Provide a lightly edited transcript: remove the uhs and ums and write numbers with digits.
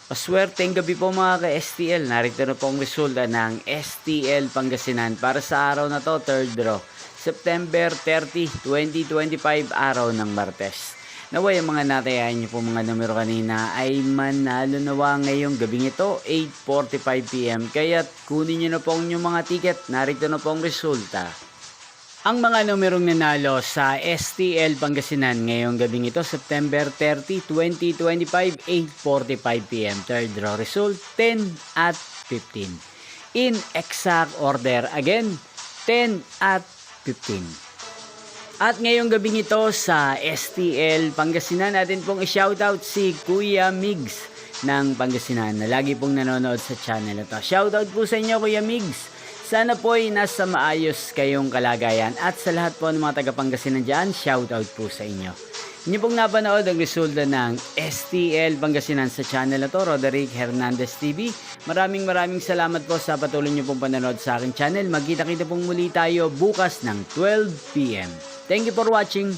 Paswerteng gabi po mga ka-STL. Narito na po ang resulta ng STL Pangasinan para sa araw na to, third draw. September 30, 2025, araw ng Martes. Naway ang mga natayahan niyo po mga numero kanina ay manalo nawa ngayong gabing ito, 8:45 PM. Kaya kunin niyo na po ang inyong mga ticket. Narito na po ang resulta. Ang mga numerong nanalo sa STL Pangasinan ngayong gabing ito, September 30, 2025, 8:45 PM. Third draw result, 10 at 15. In exact order, again, 10 at 15. At ngayong gabing ito sa STL Pangasinan, natin pong i-shoutout si Kuya Migs ng Pangasinan na lagi pong nanonood sa channel ito. Shoutout po sa inyo, Kuya Migs. Sana po ay nasa maayos kayong kalagayan at sa lahat po ng mga taga-Pangasinan dyan, shoutout po sa inyo. Inyo pong napanood ang resulta ng STL Pangasinan sa channel na to, Roderick Hernandez TV. Maraming salamat po sa patuloy nyo pong panonood sa aking channel. Magkita-kita pong muli tayo bukas ng 12 PM. Thank you for watching.